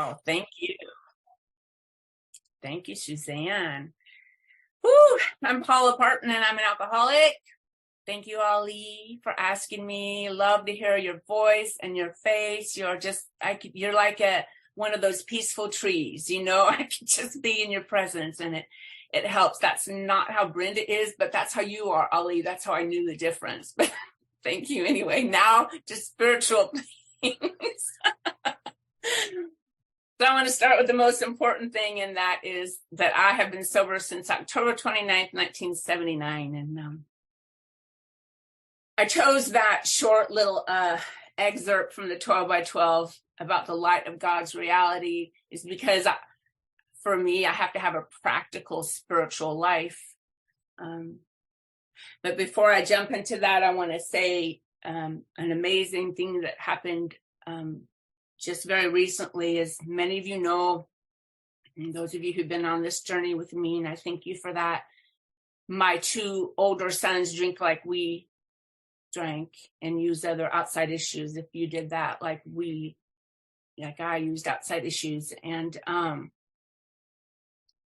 Wow. Thank you. Thank you, Suzanne. Whew. I'm Paula Parton, and I'm an alcoholic. Thank you, Ali, for asking me. Love to hear your voice and your face. You're like one of those peaceful trees, I could just be in your presence, and it helps. That's not how Brenda is, but that's how you are, Ali. That's how I knew the difference. But thank you anyway. Now, just spiritual things. So I want to start with the most important thing, and that is that I have been sober since October 29th, 1979. And I chose that short little excerpt from the 12x12 about the light of God's reality is because for me, I have to have a practical spiritual life. But before I jump into that, I want to say an amazing thing that happened just very recently. As many of you know, and those of you who've been on this journey with me, and I thank you for that, my two older sons drink like we drank and use other outside issues. If you did that like I used outside issues. And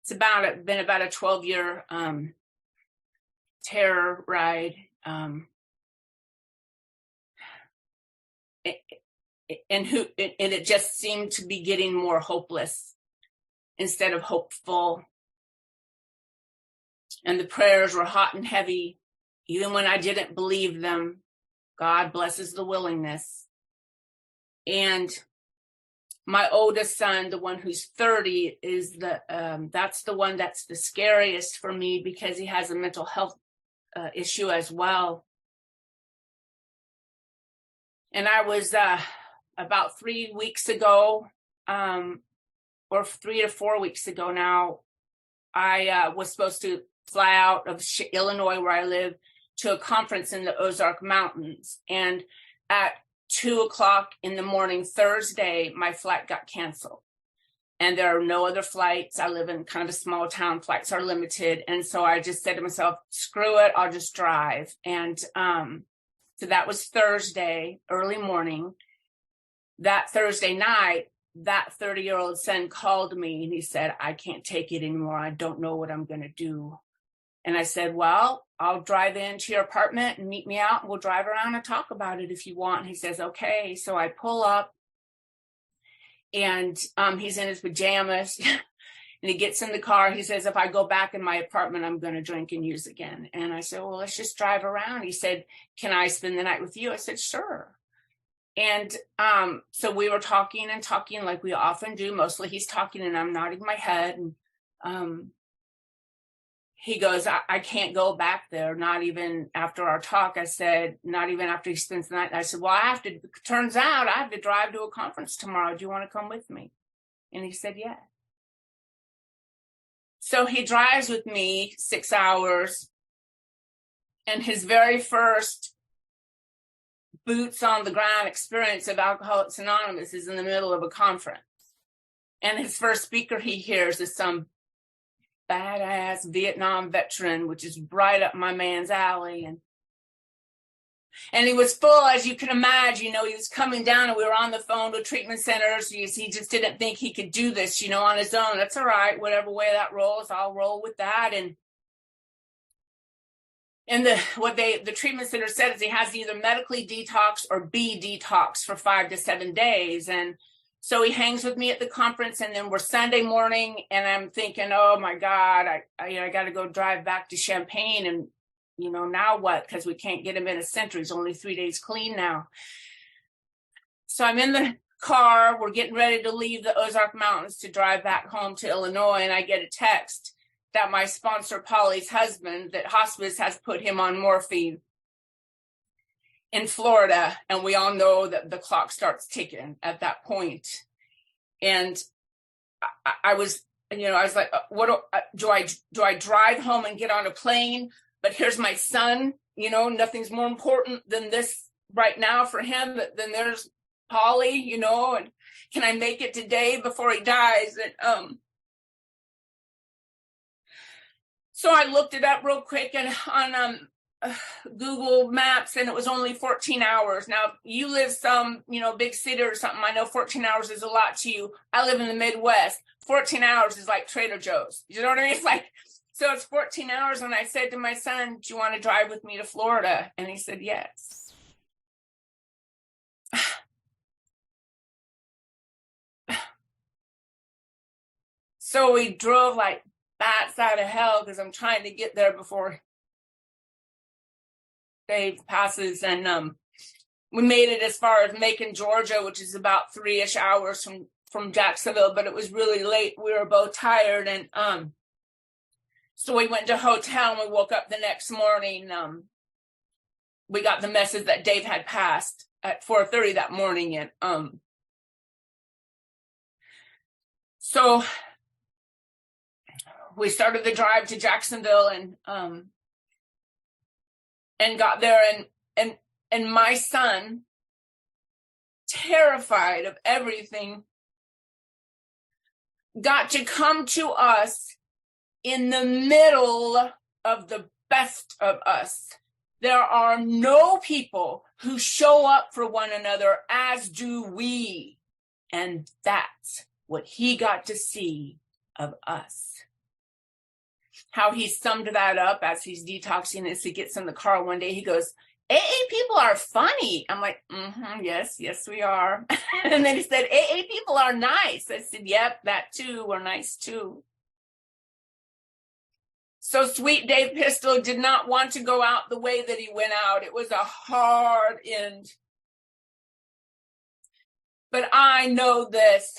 it's been about a 12-year terror ride. And it just seemed to be getting more hopeless instead of hopeful. And the prayers were hot and heavy, even when I didn't believe them. God blesses the willingness. And my oldest son, the one who's 30, is that's the one that's the scariest for me because he has a mental health issue as well. And I was about 3 weeks ago, or 3 to 4 weeks ago now, I was supposed to fly out of Illinois, where I live, to a conference in the Ozark Mountains. And at 2:00 in the morning, Thursday, my flight got canceled. And there are no other flights. I live in kind of a small town. Flights are limited. And so I just said to myself, screw it, I'll just drive. And so that was Thursday, early morning. That Thursday night, that 30-year-old son called me and he said, I can't take it anymore. I don't know what I'm going to do. And I said, well, I'll drive into your apartment and meet me out, and we'll drive around and talk about it if you want. And he says, okay. So I pull up, and he's in his pajamas, and he gets in the car. He says, if I go back in my apartment, I'm going to drink and use again. And I said, well, let's just drive around. He said, can I spend the night with you? I said, sure. And so we were talking like we often do. Mostly he's talking and I'm nodding my head. And he goes, I can't go back there, not even after our talk. I said, not even after he spends the night. I said, well, turns out I have to drive to a conference tomorrow. Do you want to come with me? And he said, yeah. So he drives with me 6 hours. And his very first boots on the ground experience of Alcoholics Anonymous is in the middle of a conference. And his first speaker he hears is some badass Vietnam veteran, which is right up my man's alley. And he was full, as you can imagine, he was coming down, and we were on the phone with treatment centers. He just didn't think he could do this, on his own. That's all right. Whatever way that rolls, I'll roll with that. And the treatment center said is he has to either medically detox or be detox for 5 to 7 days. And so he hangs with me at the conference, and then we're Sunday morning, and I'm thinking, oh my God, I got to go drive back to Champaign, and now what? Because we can't get him in a center. He's only 3 days clean now. So I'm in the car. We're getting ready to leave the Ozark Mountains to drive back home to Illinois, and I get a text that my sponsor, Polly's husband, that hospice has put him on morphine in Florida. And we all know that the clock starts ticking at that point. And I was like, what do I drive home and get on a plane? But here's my son, nothing's more important than this right now for him. Then there's Polly, and can I make it today before he dies? And, so I looked it up real quick, and on Google Maps, and it was only 14 hours. Now, you live some, big city or something. I know 14 hours is a lot to you. I live in the Midwest. 14 hours is like Trader Joe's. You know what I mean? It's like, so it's 14 hours. And I said to my son, do you want to drive with me to Florida? And he said, yes. So we drove like bats out of hell because I'm trying to get there before Dave passes. And we made it as far as Macon, Georgia, which is about 3-ish hours from Jacksonville, but it was really late. We were both tired. And so we went to a hotel and we woke up the next morning. We got the message that Dave had passed at 4:30 that morning. And so we started the drive to Jacksonville and got there, and my son, terrified of everything, got to come to us in the middle of the best of us. There are no people who show up for one another as do we. And that's what he got to see of us. How he summed that up as he's detoxing as he gets in the car one day. He goes, AA people are funny. I'm like, yes, we are. And then he said, AA people are nice. I said, yep, that too. We're nice too. So sweet Dave Pistol did not want to go out the way that he went out. It was a hard end. But I know this,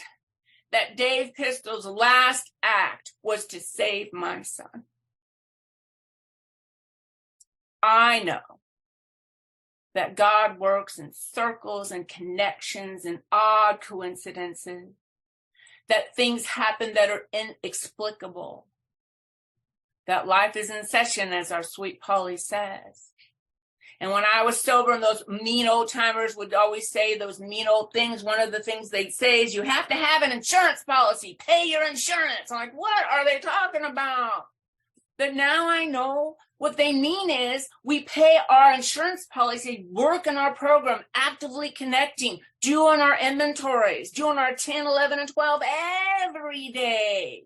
that Dave Pistol's last act was to save my son. I know that God works in circles and connections and odd coincidences, that things happen that are inexplicable, that life is in session, as our sweet Polly says. And when I was sober and those mean old timers would always say those mean old things, one of the things they'd say is, you have to have an insurance policy, pay your insurance. I'm like, what are they talking about? But now I know what they mean is we pay our insurance policy, work in our program, actively connecting, doing our inventories, doing our 10, 11, and 12 every day.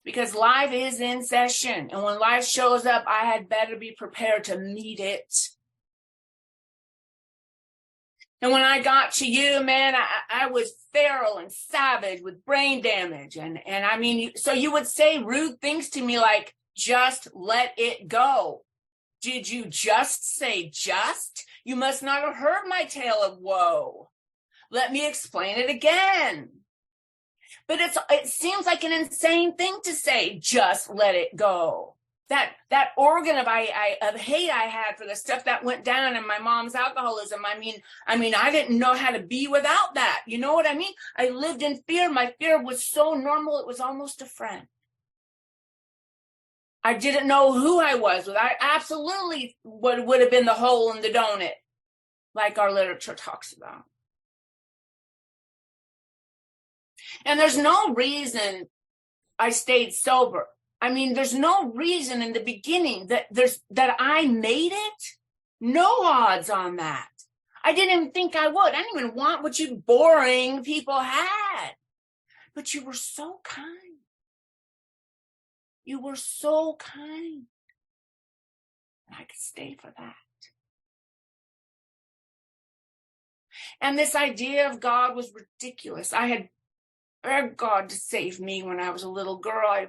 Because life is in session. And when life shows up, I had better be prepared to meet it. And when I got to you, man, I was feral and savage with brain damage. And I mean, so you would say rude things to me like, just let it go. Did you just say just? You must not have heard my tale of woe. Let me explain it again. But it seems like an insane thing to say, just let it go. That organ of hate I had for the stuff that went down in my mom's alcoholism. I mean, I didn't know how to be without that. You know what I mean? I lived in fear. My fear was so normal, it was almost a friend. I didn't know who I was. I absolutely would have been the hole in the donut, like our literature talks about. And there's no reason I stayed sober. I mean, there's no reason in the beginning that I made it. No odds on that. I didn't even think I would. I didn't even want what you boring people had. But you were so kind. You were so kind. And I could stay for that. And this idea of God was ridiculous. I had begged God to save me when I was a little girl. I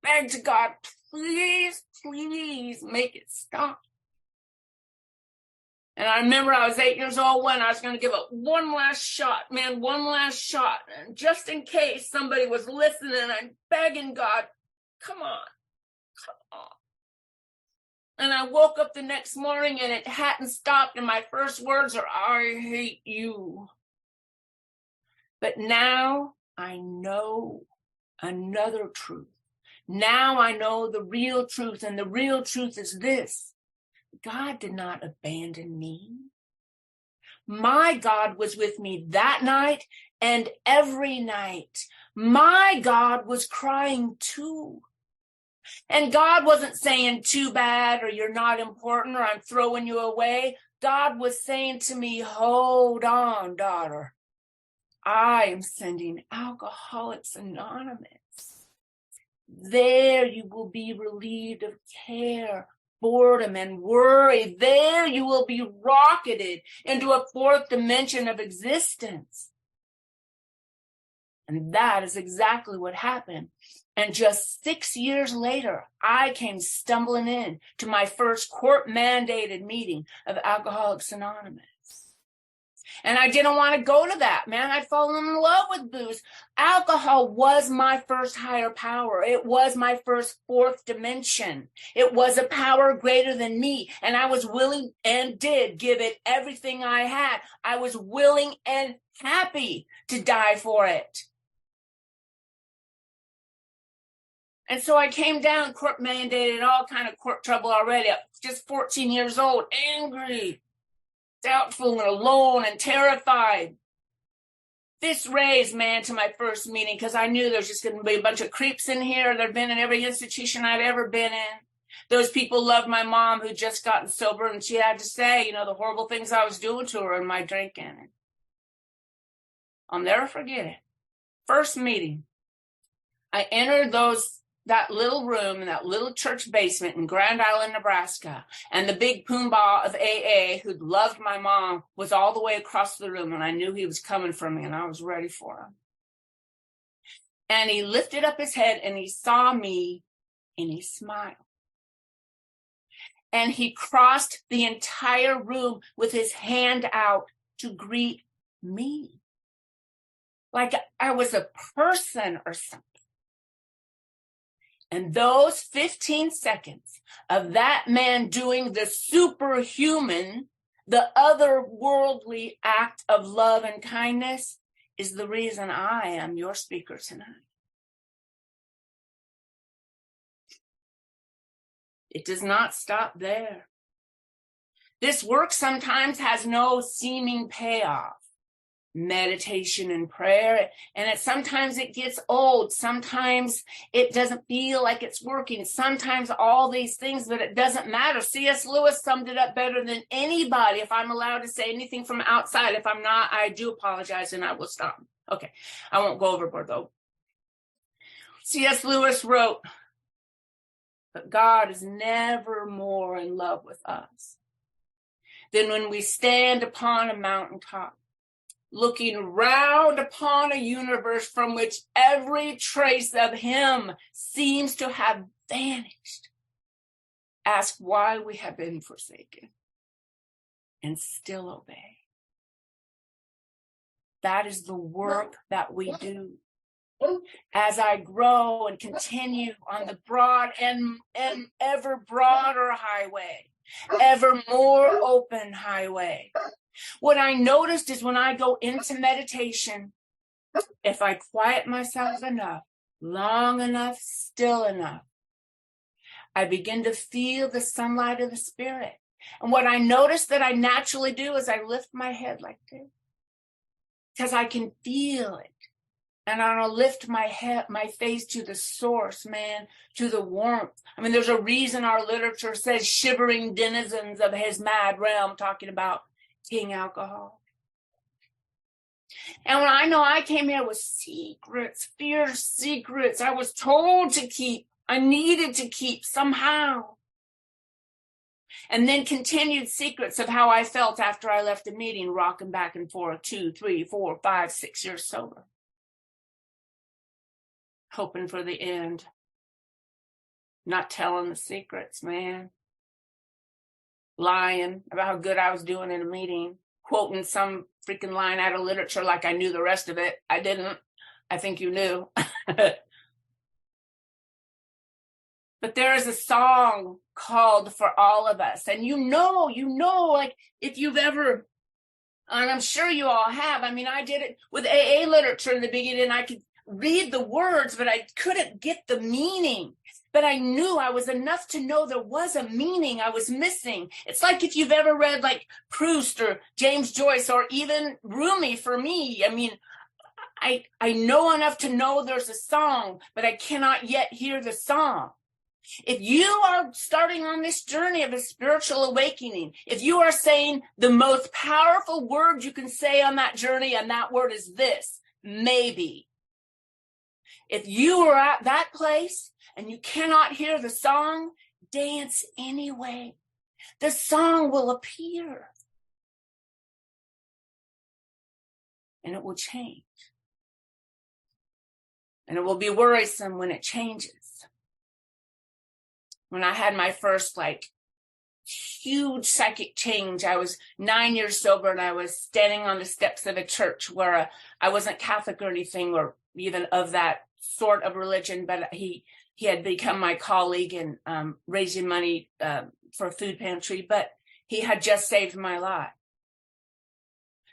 begged to God, please, please make it stop. And I remember I was 8 years old when I was going to give it one last shot, man, one last shot. And just in case somebody was listening, I'm begging God, come on. And I woke up the next morning and it hadn't stopped. And my first words are, I hate you. But now I know another truth. Now I know the real truth. And the real truth is this. God did not abandon me. My God was with me that night and every night. My God was crying too. And God wasn't saying too bad or you're not important or I'm throwing you away. God was saying to me, hold on, daughter. I am sending Alcoholics Anonymous. There you will be relieved of care, boredom, and worry. There you will be rocketed into a fourth dimension of existence. And that is exactly what happened. And just 6 years later, I came stumbling in to my first court-mandated meeting of Alcoholics Anonymous. And I didn't want to go to that, man. I'd fallen in love with booze. Alcohol was my first higher power. It was my first fourth dimension. It was a power greater than me. And I was willing and did give it everything I had. I was willing and happy to die for it. And so I came down, court mandated, all kind of court trouble already. Just 14 years old, angry, doubtful and alone and terrified. This raised, man, to my first meeting because I knew there's just going to be a bunch of creeps in here. There'd been in every institution I'd ever been in. Those people loved my mom who'd just gotten sober, and she had to say, you know, the horrible things I was doing to her in my drinking. I'll never forget it. First meeting, I entered that little room in that little church basement in Grand Island, Nebraska. And the big poomba of AA who'd loved my mom was all the way across the room. And I knew he was coming for me and I was ready for him. And he lifted up his head and he saw me and he smiled. And he crossed the entire room with his hand out to greet me. Like I was a person or something. And those 15 seconds of that man doing the superhuman, the otherworldly act of love and kindness is the reason I am your speaker tonight. It does not stop there. This work sometimes has no seeming payoff. Meditation and prayer, and sometimes it gets old. Sometimes it doesn't feel like it's working. Sometimes all these things, but it doesn't matter. C.S. Lewis summed it up better than anybody. If I'm allowed to say anything from outside, if I'm not, I do apologize and I will stop. Okay, I won't go overboard though. C.S. Lewis wrote, but God is never more in love with us than when we stand upon a mountaintop, looking round upon a universe from which every trace of him seems to have vanished. Ask why we have been forsaken and still obey. That is the work that we do. As I grow and continue on the broad and ever broader highway, ever more open highway, what I noticed is when I go into meditation, if I quiet myself enough, long enough, still enough, I begin to feel the sunlight of the spirit. And what I notice that I naturally do is I lift my head like this because I can feel it. And I'll lift my head, my face to the source, man, to the warmth. I mean, there's a reason our literature says shivering denizens of his mad realm, talking about King Alcohol. And when I know I came here with secrets, fierce secrets, I was told to keep, I needed to keep somehow. And then continued secrets of how I felt after I left the meeting, rocking back and forth 2, 3, 4, 5, 6 years sober. Hoping for the end. Not telling the secrets, man. Lying about how good I was doing in a meeting, quoting some freaking line out of literature like I knew the rest of it. I didn't. I think you knew. But there is a song called For All of Us. And you know, like if you've ever, and I'm sure you all have, I mean, I did it with AA literature in the beginning. I could read the words, but I couldn't get the meaning. But I knew I was enough to know there was a meaning I was missing. It's like if you've ever read like Proust or James Joyce or even Rumi for me. I mean, I know enough to know there's a song, but I cannot yet hear the song. If you are starting on this journey of a spiritual awakening, if you are saying the most powerful word you can say on that journey, and that word is this, maybe. If you are at that place and you cannot hear the song, dance anyway. The song will appear. And it will change. And it will be worrisome when it changes. When I had my first huge psychic change, I was 9 years sober and I was standing on the steps of a church where I wasn't Catholic or anything or even of that sort of religion, but he had become my colleague in raising money for a food pantry, but he had just saved my life.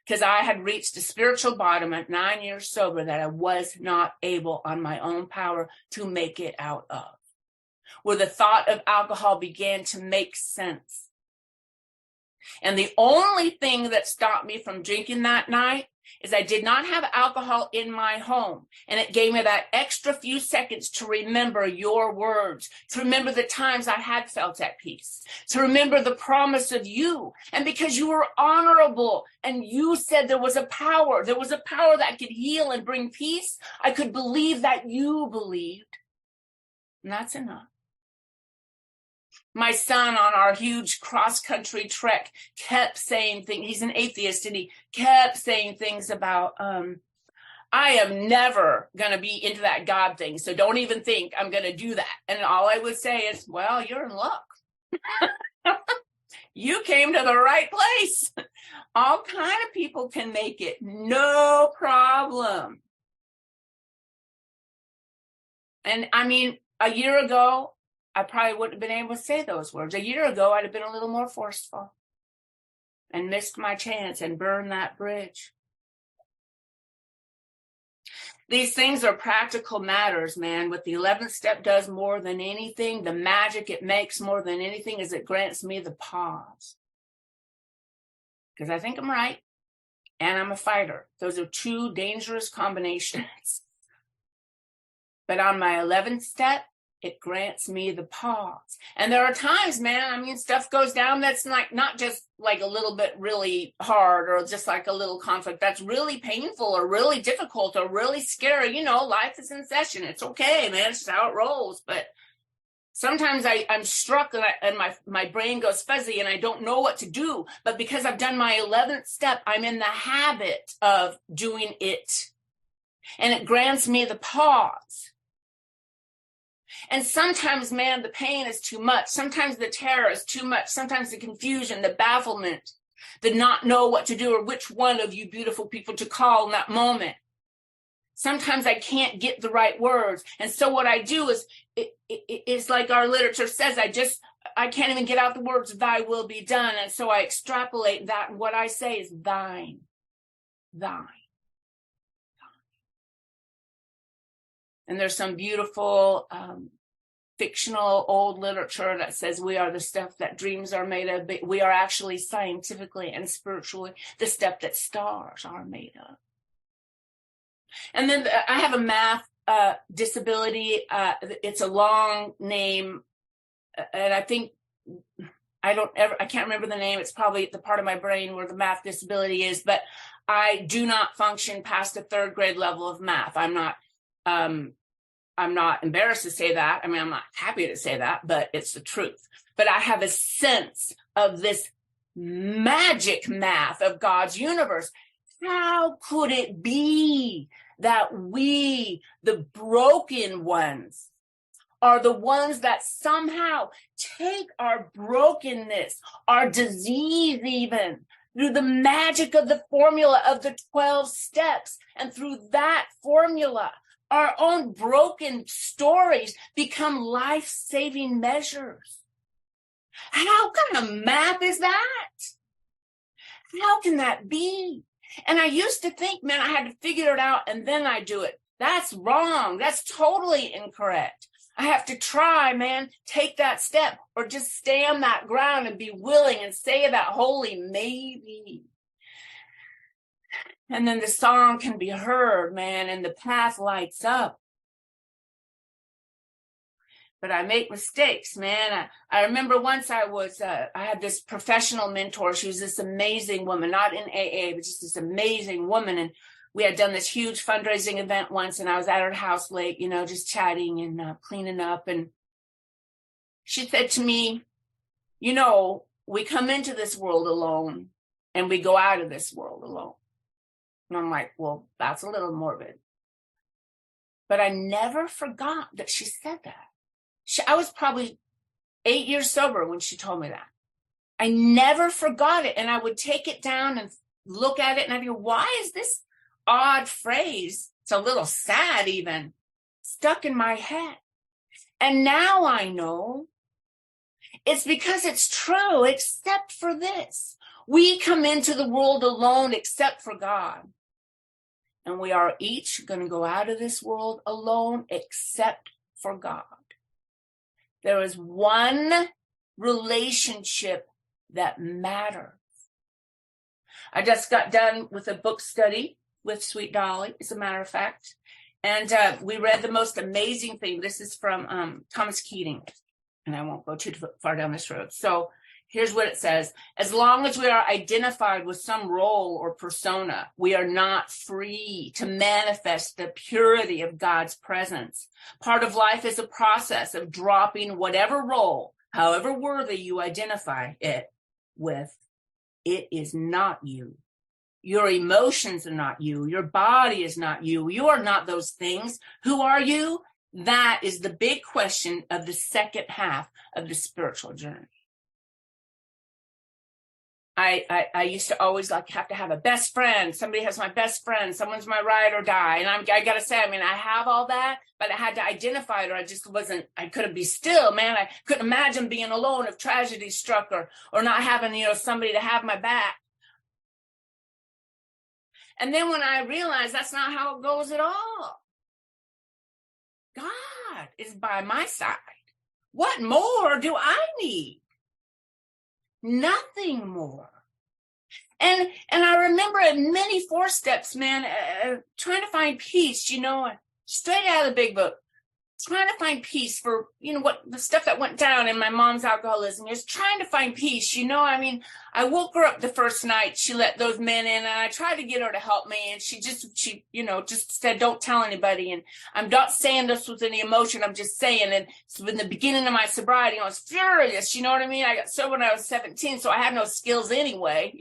Because I had reached a spiritual bottom at 9 years sober that I was not able on my own power to make it out of. Where the thought of alcohol began to make sense. And the only thing that stopped me from drinking that night is I did not have alcohol in my home. And it gave me that extra few seconds to remember your words, to remember the times I had felt at peace, to remember the promise of you. And because you were honorable and you said there was a power that could heal and bring peace, I could believe that you believed. And that's enough. My son on our huge cross-country trek kept saying things. He's an atheist, and he kept saying things about, I am never going to be into that God thing, so don't even think I'm going to do that. And all I would say is, well, you're in luck. You came to the right place. All kind of people can make it, no problem. And I mean, a year ago, I probably wouldn't have been able to say those words. A year ago, I'd have been a little more forceful and missed my chance and burned that bridge. These things are practical matters, man. What the 11th step does more than anything, the magic it makes more than anything, is it grants me the pause. Because I think I'm right and I'm a fighter. Those are two dangerous combinations. But on my 11th step, it grants me the pause. And there are times, man, I mean, stuff goes down that's not just like a little bit really hard or just like a little conflict that's really painful or really difficult or really scary. You know, life is in session. It's okay, man. It's just how it rolls. But sometimes I'm struck and my brain goes fuzzy and I don't know what to do. But because I've done my 11th step, I'm in the habit of doing it. And it grants me the pause. And sometimes, man, the pain is too much. Sometimes the terror is too much. Sometimes the confusion, the bafflement, the not know what to do or which one of you beautiful people to call in that moment. Sometimes I can't get the right words. And so what I do is, it's like our literature says, I can't even get out the words, thy will be done. And so I extrapolate that. And what I say is thine, thine. And there's some beautiful fictional old literature that says we are the stuff that dreams are made of, but we are actually scientifically and spiritually the stuff that stars are made of. And then I have a math disability. It's a long name, and I think I can't remember the name. It's probably the part of my brain where the math disability is, but I do not function past a third grade level of math. I'm not embarrassed to say that. I mean, I'm not happy to say that, but it's the truth. But I have a sense of this magic math of God's universe. How could it be that we, the broken ones, are the ones that somehow take our brokenness, our disease even, through the magic of the formula of the 12 steps, and through that formula, our own broken stories become life-saving measures. How kind of math is that? How can that be? And I used to think, man, I had to figure it out and then I do it. That's wrong. That's totally incorrect. I have to try, man, take that step or just stay on that ground and be willing and say that holy maybe. And then the song can be heard, man, and the path lights up. but I make mistakes, man. I remember once I had this professional mentor. She was this amazing woman, not in AA, but just this amazing woman. And we had done this huge fundraising event once, and I was at her house late, just chatting and cleaning up. And she said to me, we come into this world alone and we go out of this world alone. And I'm like, well, that's a little morbid. But I never forgot that she said that. I was probably 8 years sober when she told me that. I never forgot it. And I would take it down and look at it and I'd go, why is this odd phrase, it's a little sad even, stuck in my head? And now I know it's because it's true, except for this. We come into the world alone except for God. And we are each going to go out of this world alone except for God. There is one relationship that matters. I just got done with a book study with Sweet Dolly, as a matter of fact. And we read the most amazing thing. This is from Thomas Keating. And I won't go too far down this road. So here's what it says. As long as we are identified with some role or persona, we are not free to manifest the purity of God's presence. Part of life is a process of dropping whatever role, however worthy you identify it with. It is not you. Your emotions are not you. Your body is not you. You are not those things. Who are you? That is the big question of the second half of the spiritual journey. I used to always have to have a best friend. Somebody has my best friend. Someone's my ride or die. And I got to say, I have all that, but I had to identify it or I just wasn't, I couldn't be still, man. I couldn't imagine being alone if tragedy struck or not having, somebody to have my back. And then when I realized that's not how it goes at all. God is by my side. What more do I need? Nothing more. And I remember in many 4 steps, man, trying to find peace, straight out of the big book, trying to find peace for, what the stuff that went down in my mom's alcoholism, is trying to find peace. I woke her up the first night. She let those men in and I tried to get her to help me. And she just said, don't tell anybody. And I'm not saying this with any emotion. I'm just saying. And so in the beginning of my sobriety, I was furious. You know what I mean? I got sober when I was 17, so I had no skills anyway,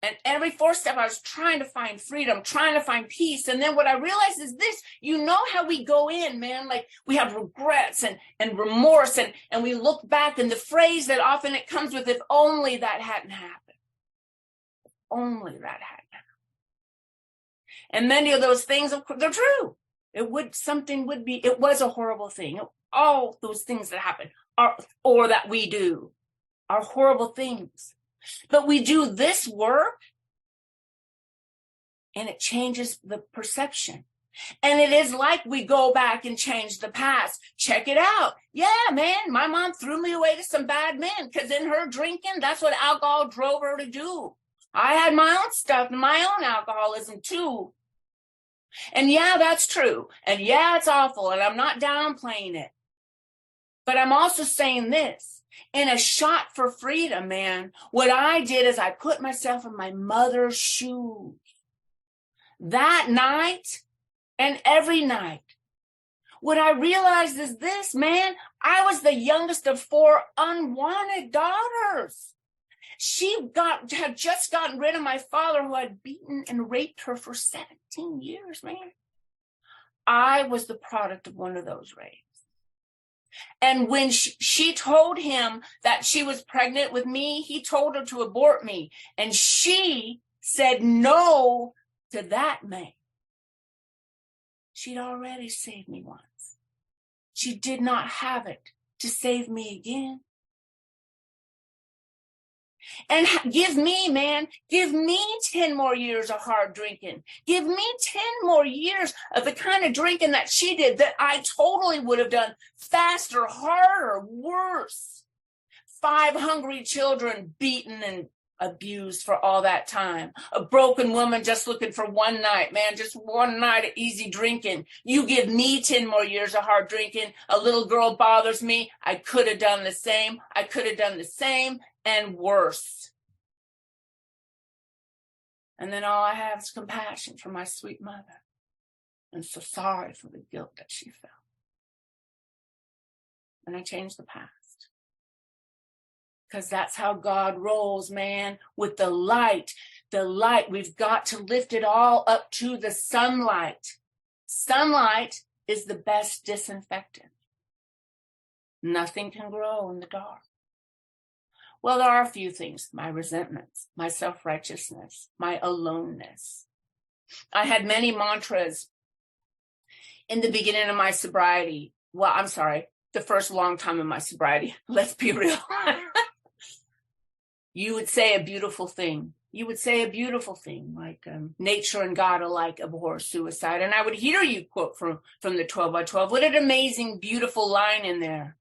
And every 4 step, I was trying to find freedom, trying to find peace. And then what I realized is this, how we go in, man, like we have regrets and remorse and we look back, and the phrase that often it comes with, if only that hadn't happened. If only that hadn't happened. And many of those things, they're true. It was a horrible thing. All those things that happen or that we do are horrible things. But we do this work and it changes the perception. And it is like we go back and change the past. Check it out. Yeah, man, my mom threw me away to some bad men because in her drinking, that's what alcohol drove her to do. I had my own stuff and my own alcoholism too. And yeah, that's true. And yeah, it's awful. And I'm not downplaying it. But I'm also saying this. In a shot for freedom, man, what I did is I put myself in my mother's shoes. That night and every night. What I realized is this, man, I was the youngest of 4 unwanted daughters. She had just gotten rid of my father who had beaten and raped her for 17 years, man. I was the product of one of those rapes. And when she told him that she was pregnant with me, he told her to abort me. And she said no to that man. She'd already saved me once. She did not have it to save me again. And give me 10 more years of hard drinking. Give me 10 more years of the kind of drinking that she did that I totally would have done faster, harder, worse. 5 hungry children beaten and abused for all that time. A broken woman just looking for one night, man, just one night of easy drinking. You give me 10 more years of hard drinking. A little girl bothers me. I could have done the same. I could have done the same and worse. And then all I have is compassion for my sweet mother. And so sorry for the guilt that she felt. And I changed the past. Because that's how God rolls, man, with the light. The light, we've got to lift it all up to the sunlight. Sunlight is the best disinfectant. Nothing can grow in the dark. Well, there are a few things: my resentments, my self-righteousness, my aloneness. I had many mantras in the beginning of my sobriety. Well, I'm sorry, the first long time in my sobriety. Let's be real. You would say a beautiful thing. You would say a beautiful thing like nature and God alike abhor suicide. And I would hear you quote from the 12x12. What an amazing, beautiful line in there.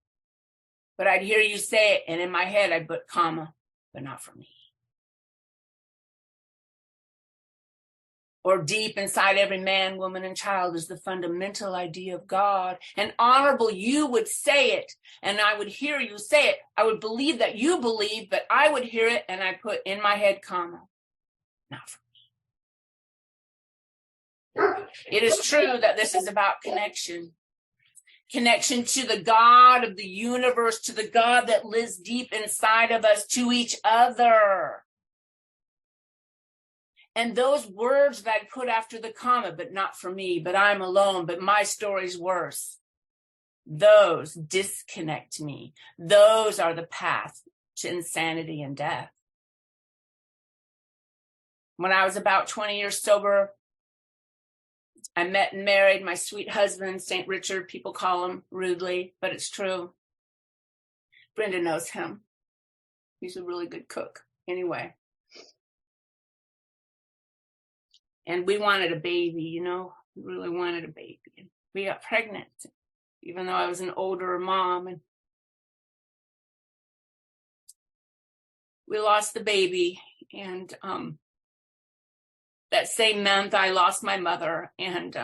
But I'd hear you say it, and in my head I'd put comma, but not for me. Or deep inside every man, woman, and child is the fundamental idea of God. And honorable, you would say it, and I would hear you say it. I would believe that you believe, but I would hear it, and I put in my head, comma, not for me. It is true that this is about connection. Connection to the God of the universe, to the God that lives deep inside of us, to each other. And those words that I put after the comma, but not for me, but I'm alone, but my story's worse. Those disconnect me. Those are the path to insanity and death. When I was about 20 years sober, I met and married my sweet husband, St. Richard. People call him rudely, but it's true. Brenda knows him. He's a really good cook. Anyway. And we wanted a baby, you know, we really wanted a baby. And we got pregnant, even though I was an older mom. And we lost the baby. And that same month, I lost my mother. And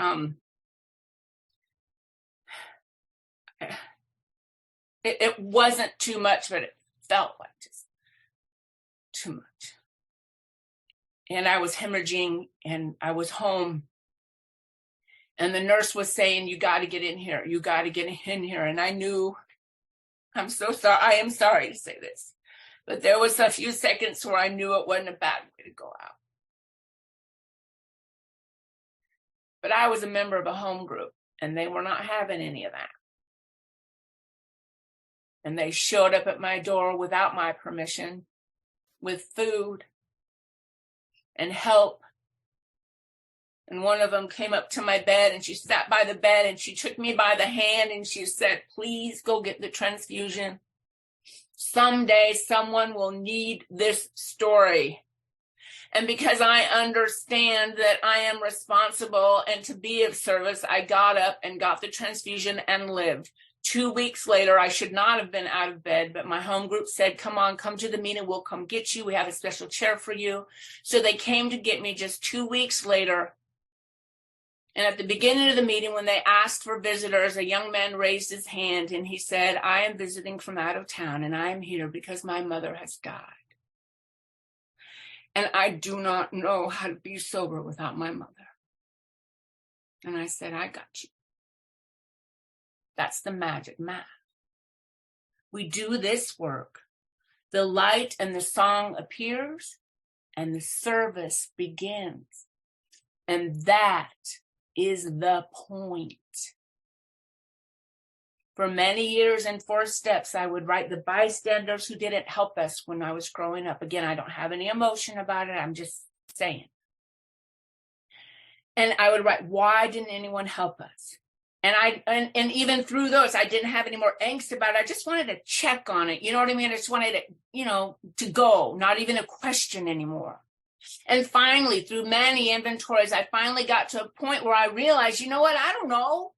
it wasn't too much, but it felt like just too much. And I was hemorrhaging, and I was home. And the nurse was saying, you got to get in here. You got to get in here. And I knew, I'm so sorry. I am sorry to say this. But there was a few seconds where I knew it wasn't a bad way to go out. But I was a member of a home group, and they were not having any of that. And they showed up at my door without my permission, with food and help. And one of them came up to my bed, and she sat by the bed, and she took me by the hand, and she said, please go get the transfusion. Someday someone will need this story. And because I understand that I am responsible and to be of service, I got up and got the transfusion and lived. 2 weeks later, I should not have been out of bed, but my home group said, come on, come to the meeting. We'll come get you. We have a special chair for you. So they came to get me just 2 weeks later. And at the beginning of the meeting, when they asked for visitors, a young man raised his hand and he said, I am visiting from out of town, and I am here because my mother has died. And I do not know how to be sober without my mother. And I said, I got you. That's the magic math. We do this work. The light and the song appears, and the service begins. And that is the point. For many years in 4 steps, I would write the bystanders who didn't help us when I was growing up. Again, I don't have any emotion about it. I'm just saying. And I would write, why didn't anyone help us? And even through those, I didn't have any more angst about it. I just wanted to check on it. You know what I mean? I just wanted it, to go, not even a question anymore. And finally, through many inventories, I finally got to a point where I realized, you know what? I don't know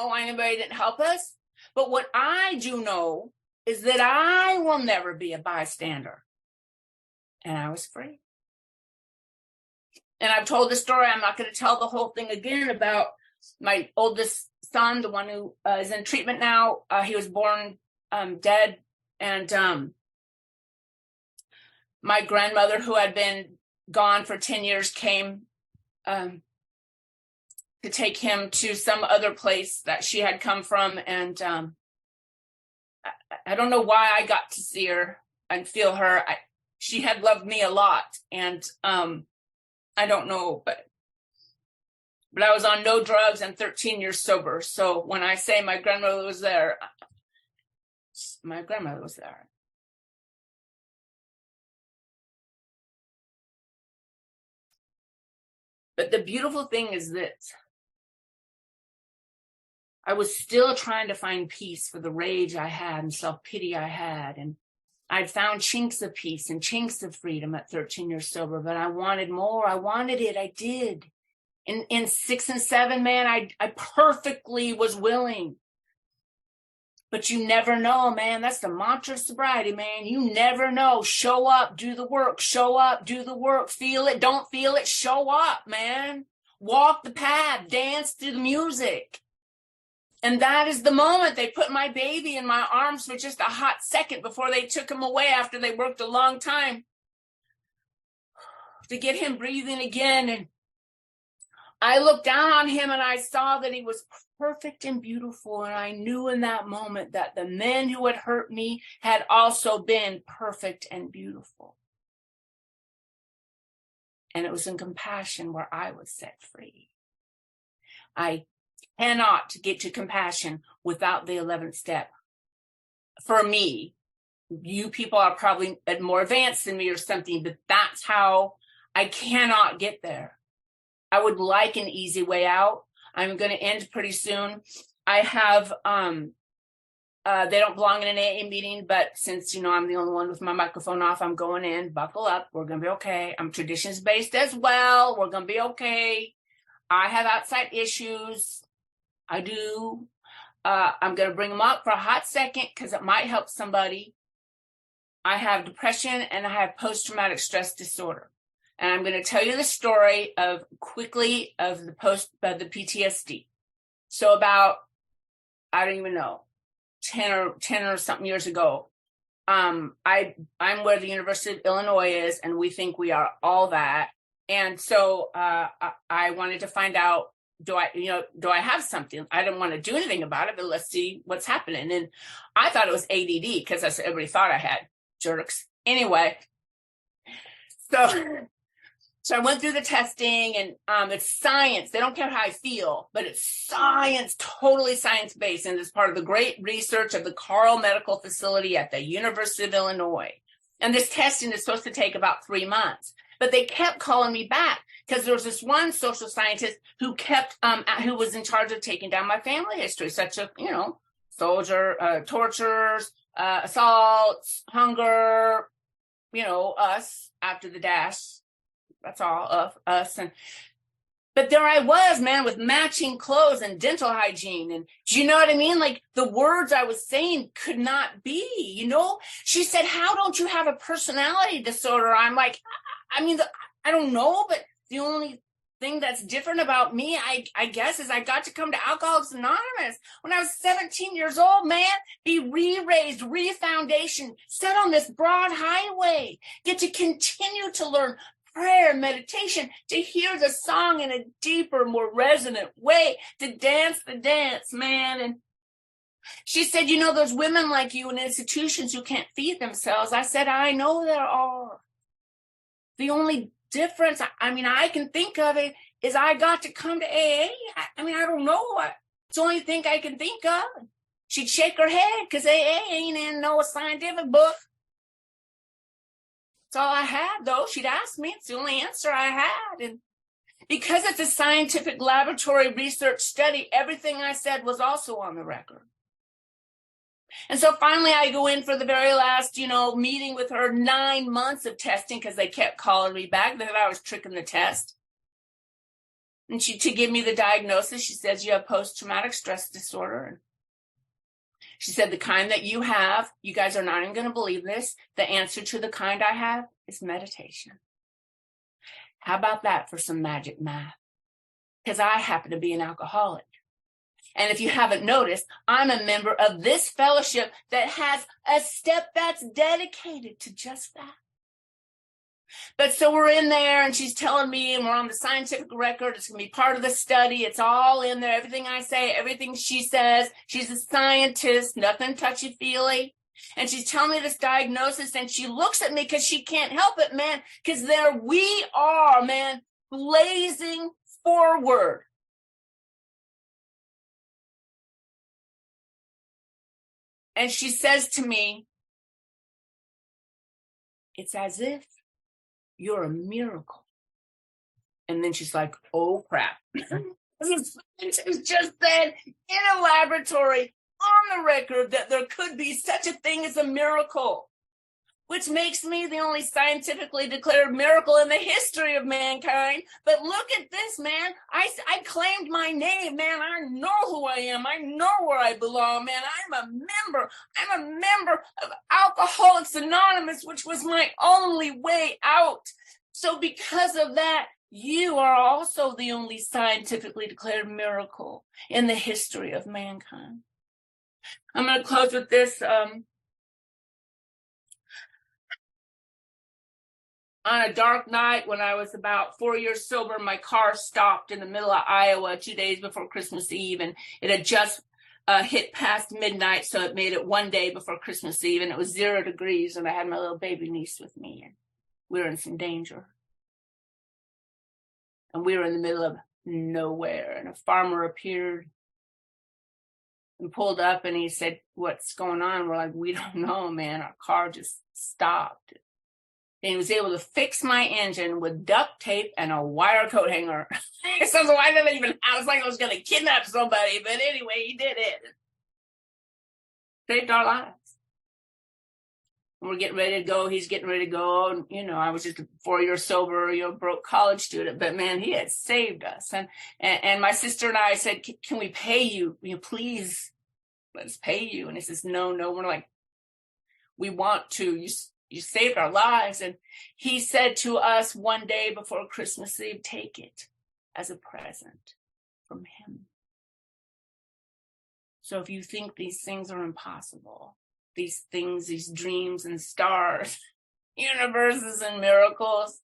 why anybody didn't help us. But what I do know is that I will never be a bystander. and I was free. And I've told the story. I'm not going to tell the whole thing again about my oldest son, the one who is in treatment now. He was born dead. And my grandmother, who had been gone for 10 years, came to take him to some other place that she had come from. And I don't know why I got to see her and feel her. She had loved me a lot. And I don't know, but I was on no drugs and 13 years sober. So when I say my grandmother was there, my grandmother was there. But the beautiful thing is this. I was still trying to find peace for the rage I had and self-pity I had. And I'd found chinks of peace and chinks of freedom at 13 years sober, but I wanted more. I wanted it. I did. In 6 and 7, man, I perfectly was willing. But you never know, man. That's the mantra of sobriety, man. You never know. Show up, do the work. Show up, do the work. Feel it, don't feel it. Show up, man. Walk the path, dance to the music. And that is the moment they put my baby in my arms for just a hot second before they took him away after they worked a long time to get him breathing again. And I looked down on him and I saw that he was perfect and beautiful. And I knew in that moment that the men who had hurt me had also been perfect and beautiful. And it was in compassion where I was set free. I cannot get to compassion without the 11th step. For me, you people are probably more advanced than me or something, but that's how I cannot get there. I would like an easy way out. I'm going to end pretty soon. I have, they don't belong in an AA meeting, but since, I'm the only one with my microphone off, I'm going in, buckle up. We're going to be okay. I'm traditions based as well. We're going to be okay. I have outside issues. I do. I'm going to bring them up for a hot second because it might help somebody. I have depression and I have post-traumatic stress disorder. And I'm going to tell you the story of the PTSD. So about, I don't even know, 10 or something years ago, I'm where the University of Illinois is, and we think we are all that. And so I wanted to find out, do I have something? I didn't want to do anything about it, but let's see what's happening. And I thought it was ADD because that's what everybody thought I had. Jerks. Anyway, so I went through the testing, and it's science. They don't care how I feel, but it's science, totally science-based. And it's part of the great research of the Carle Medical Facility at the University of Illinois. And this testing is supposed to take about 3 months. But they kept calling me back because there was this one social scientist who who was in charge of taking down my family history, such as, soldier, tortures, assaults, hunger, us after the dash. That's all of us. But there I was, man, with matching clothes and dental hygiene. And do you know what I mean? Like the words I was saying could not be, She said, how don't you have a personality disorder? I'm like, I don't know, but the only thing that's different about me, I guess, is I got to come to Alcoholics Anonymous when I was 17 years old, man, be re-raised, re-foundation, set on this broad highway, get to continue to learn prayer, meditation, to hear the song in a deeper, more resonant way, to dance the dance, man. And she said, there's women like you in institutions who can't feed themselves. I said, I know there are. The only difference, I can think of it, is I got to come to AA. I don't know. It's the only thing I can think of. She'd shake her head because AA ain't in no scientific book. That's all I had, though. She'd ask me. It's the only answer I had. And because it's a scientific laboratory research study, everything I said was also on the record. And so finally I go in for the very last, meeting with her, 9 months of testing because they kept calling me back. They thought I was tricking the test. And to give me the diagnosis, she says, you have post-traumatic stress disorder. And She said, the kind that you have, you guys are not even going to believe this. The answer to the kind I have is meditation. How about that for some magic math? Because I happen to be an alcoholic. And if you haven't noticed, I'm a member of this fellowship that has a step that's dedicated to just that. But so we're in there and she's telling me, and we're on the scientific record. It's going to be part of the study. It's all in there. Everything I say, everything she says. She's a scientist, nothing touchy-feely. And she's telling me this diagnosis, and she looks at me because she can't help it, man, because there we are, man, blazing forward. And she says to me, it's as if you're a miracle. And then she's like, oh, crap. She's just said in a laboratory on the record that there could be such a thing as a miracle, which makes me the only scientifically declared miracle in the history of mankind. But look at this, man. I claimed my name, man. I know who I am. I know where I belong, man. I'm a member of Alcoholics Anonymous, which was my only way out. So because of that, you are also the only scientifically declared miracle in the history of mankind. I'm going to close with this. On a dark night when I was about 4 years sober, my car stopped in the middle of Iowa 2 days before Christmas Eve, and it had just hit past midnight, so it made it 1 day before Christmas Eve, and it was 0 degrees, and I had my little baby niece with me, and we were in some danger. And we were in the middle of nowhere, and a farmer appeared and pulled up, and he said, what's going on? We're like, we don't know, man. Our car just stopped. And he was able to fix my engine with duct tape and a wire coat hanger. So I didn't even, I was like I was going to kidnap somebody, but anyway, he did it. Saved our lives. And we're getting ready to go. He's getting ready to go. And, you know, I was just a 4 years sober, broke college student, but man, he had saved us. And my sister and I said, can we pay you? Please, let's pay you. And he says, no. We're like, we want to. You saved our lives. And he said to us one day before Christmas Eve, take it as a present from him. So if you think these things are impossible, these things, these dreams and stars, universes and miracles,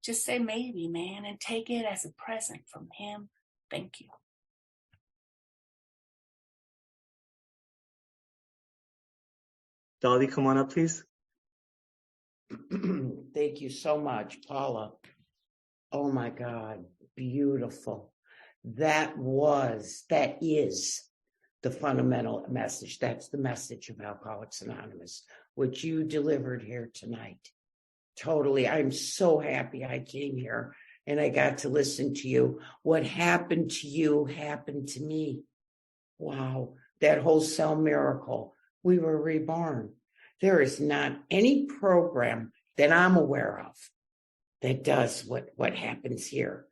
just say maybe, man, and take it as a present from him. Thank you. Dolly, come on up, please. Thank you so much, Paula. Oh my God, beautiful. That is the fundamental message. That's the message of Alcoholics Anonymous, which you delivered here tonight. Totally. I'm so happy I came here and I got to listen to you. What happened to you happened to me. Wow. That whole cell miracle. We were reborn. There is not any program that I'm aware of that does what happens here.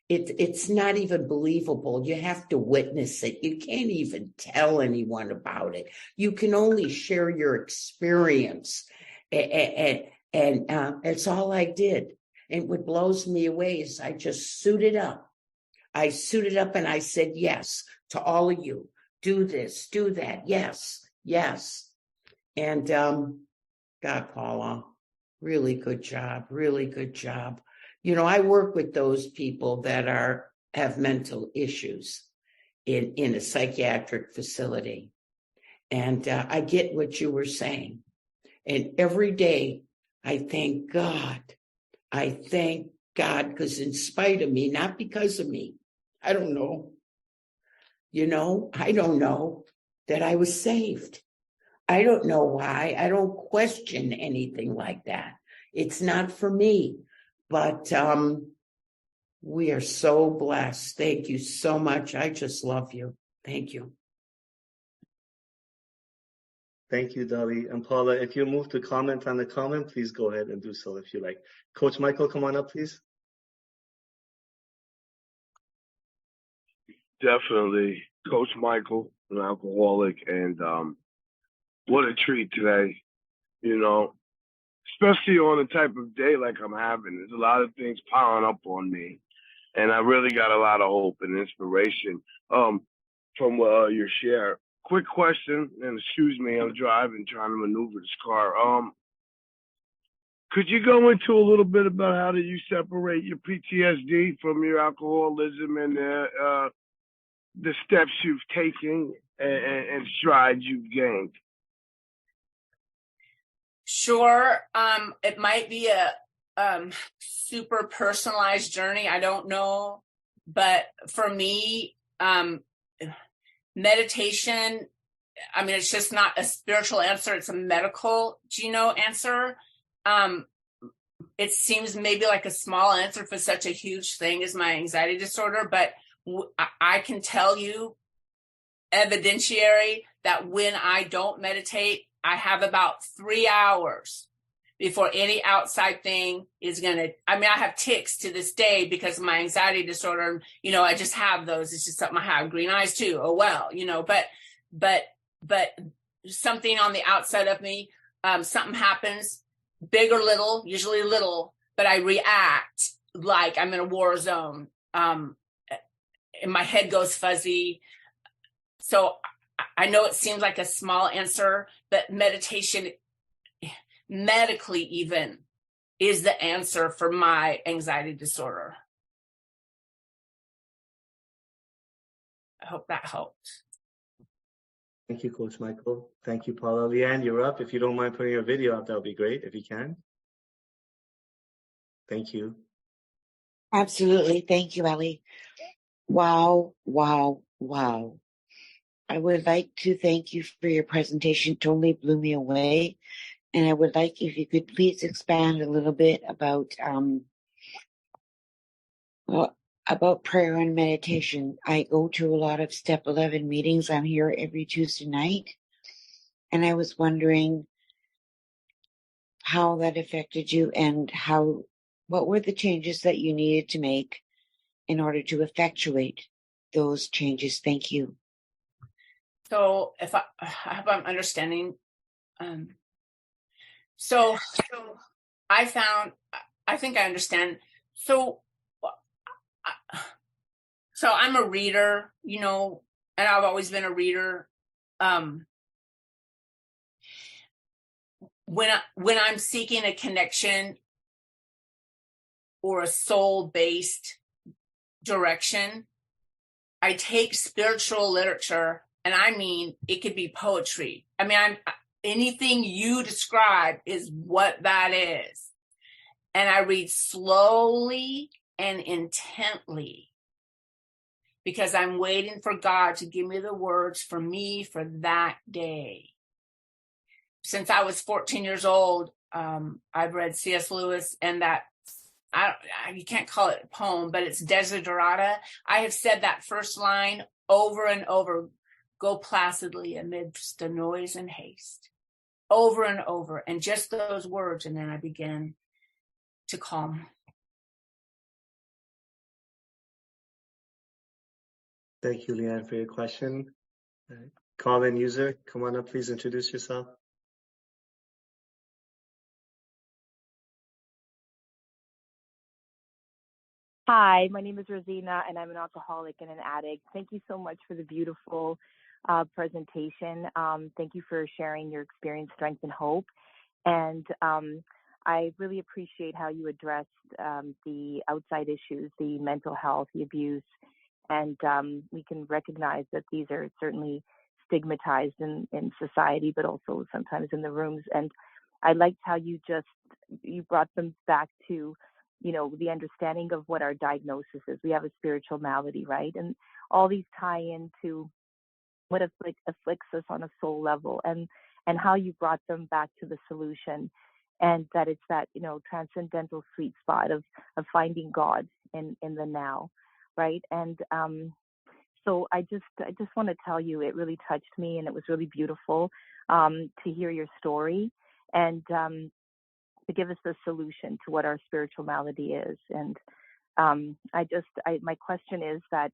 It's not even believable. You have to witness it. You can't even tell anyone about it. You can only share your experience. And it's all I did. And what blows me away is I just suited up. I suited up and I said yes to all of you. Do this, do that. Yes. And God, Paula, really good job. Really good job. I work with those people that have mental issues in a psychiatric facility. And I get what you were saying. And every day I thank God. I thank God because in spite of me, not because of me, I don't know. I don't know that I was saved. I don't know why. I don't question anything like that. It's not for me. But we are so blessed. Thank you so much. I just love you. Thank you. Thank you, Dolly. And Paula, if you move to comment on the comment, please go ahead and do so if you like. Coach Michael, come on up, please. Definitely. Coach Michael, an alcoholic, and what a treat today, you know, especially on a type of day like I'm having. There's a lot of things piling up on me, and I really got a lot of hope and inspiration from your share. Quick question, and excuse me, I'm driving, trying to maneuver this car. Could you go into a little bit about how do you separate your PTSD from your alcoholism and the steps you've taken and strides you've gained? Sure. It might be a super personalized journey. I don't know. But for me, meditation, I mean, it's just not a spiritual answer. It's a medical, answer. It seems maybe like a small answer for such a huge thing as my anxiety disorder, but I can tell you evidentiary that when I don't meditate, I have about 3 hours before any outside thing is I have tics to this day because of my anxiety disorder. I just have those. It's just something I have. Green eyes too. Oh, well, but something on the outside of me, something happens, big or little, usually little, but I react like I'm in a war zone. And my head goes fuzzy. So I know it seems like a small answer, but meditation, medically even, is the answer for my anxiety disorder. I hope that helped. Thank you, Coach Michael. Thank you, Paula. Leanne, you're up. If you don't mind putting your video up, that would be great, if you can. Thank you. Absolutely. Thank you, Ellie. Wow, wow, wow. I would like to thank you for your presentation. Totally blew me away. And I would like if you could please expand a little bit about prayer and meditation. I go to a lot of Step 11 meetings. I'm here every Tuesday night. And I was wondering how that affected you and what were the changes that you needed to make in order to effectuate those changes. Thank you. So if I hope I'm understanding. So I think I understand. So I'm a reader, and I've always been a reader. When I'm seeking a connection or a soul-based direction, I take spiritual literature, and I mean, it could be poetry. I mean, anything you describe is what that is. And I read slowly and intently because I'm waiting for God to give me the words for me for that day. Since I was 14 years old, I've read C.S. Lewis and that, you can't call it a poem, but it's Desiderata. I have said that first line over and over, go placidly amidst the noise and haste, over and over, and just those words, and then I begin to calm. Thank you, Leanne, for your question. Call-in user, come on up, please introduce yourself. Hi, my name is Rosina, and I'm an alcoholic and an addict. Thank you so much for the beautiful presentation. Thank you for sharing your experience, strength, and hope. And I really appreciate how you addressed the outside issues, the mental health, the abuse, and we can recognize that these are certainly stigmatized in society, but also sometimes in the rooms. And I liked how you brought them back to the understanding of what our diagnosis is. We have a spiritual malady, right? And all these tie into what afflicts us on a soul level, and how you brought them back to the solution, and that it's that transcendental sweet spot of finding God in the now, right? And so I just want to tell you, it really touched me, and it was really beautiful to hear your story, and to give us the solution to what our spiritual malady is. And my question is that,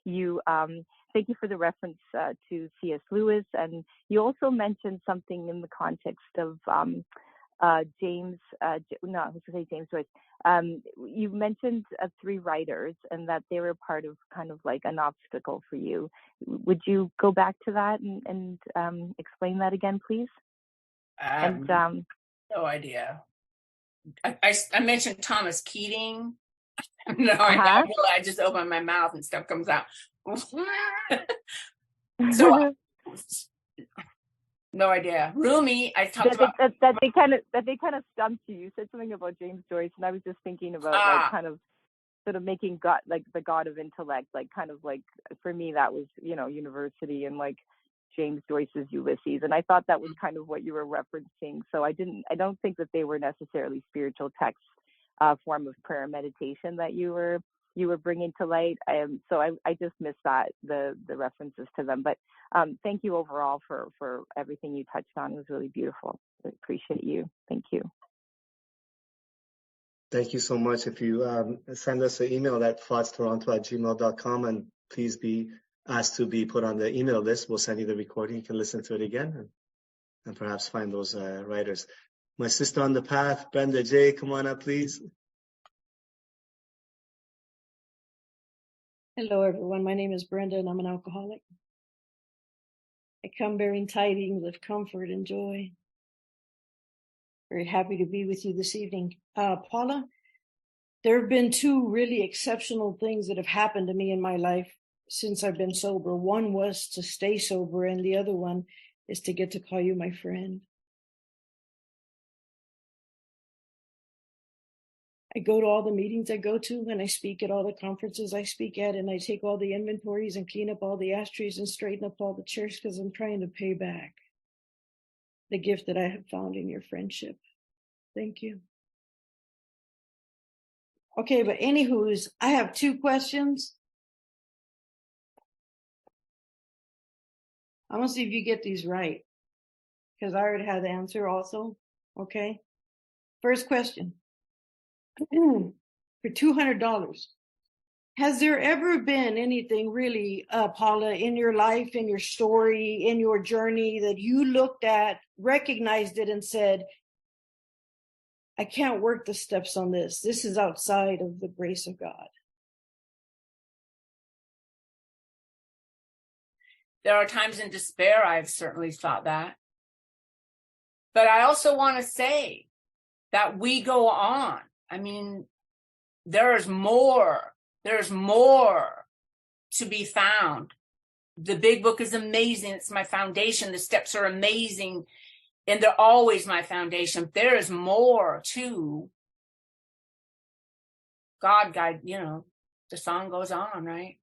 you thank you for the reference to C.S. Lewis, and you also mentioned something in the context of James. No, I was going to say James Joyce. You mentioned 3 writers, and that they were part of kind of like an obstacle for you. Would you go back to that and explain that again, please? No idea. I mentioned Thomas Keating. No, I just open my mouth and stuff comes out. So no idea. Rumi, I talked about that they kind of stumped you. You said something about James Joyce, and I was just thinking about like kind of sort of making God like the God of intellect, like kind of like for me that was university and like James Joyce's Ulysses, and I thought that was kind of what you were referencing. So I don't think that they were necessarily spiritual texts, form of prayer meditation that you were bringing to light. So I just missed that the references to them. But thank you overall for everything you touched on. It was really beautiful. I appreciate you. Thank you. Thank you so much. If you send us an email at thoughtstoronto@gmail.com, and please be asked to be put on the email list, we'll send you the recording. You can listen to it again and perhaps find those writers. My sister on the path, Brenda J., come on up, please. Hello, everyone. My name is Brenda, and I'm an alcoholic. I come bearing tidings of comfort and joy. Very happy to be with you this evening. Paula, there have been 2 really exceptional things that have happened to me in my life since I've been sober. One was to stay sober, and the other one is to get to call you my friend. I go to all the meetings I go to, and I speak at all the conferences I speak at, and I take all the inventories and clean up all the ashtrays and straighten up all the chairs because I'm trying to pay back the gift that I have found in your friendship. Thank you. Okay, but anywho's, I have 2 questions. I'm gonna see if you get these right, because I already have the answer also. Okay. First question. For $200, has there ever been anything really, Paula, in your life, in your story, in your journey that you looked at, recognized it, and said, I can't work the steps on this. This is outside of the grace of God? there are times in despair. I've certainly thought that. But I also want to say that we go on. I mean, there's more to be found. The big book is amazing. It's my foundation. The steps are amazing. And they're always my foundation. There is more to God, the song goes on, right?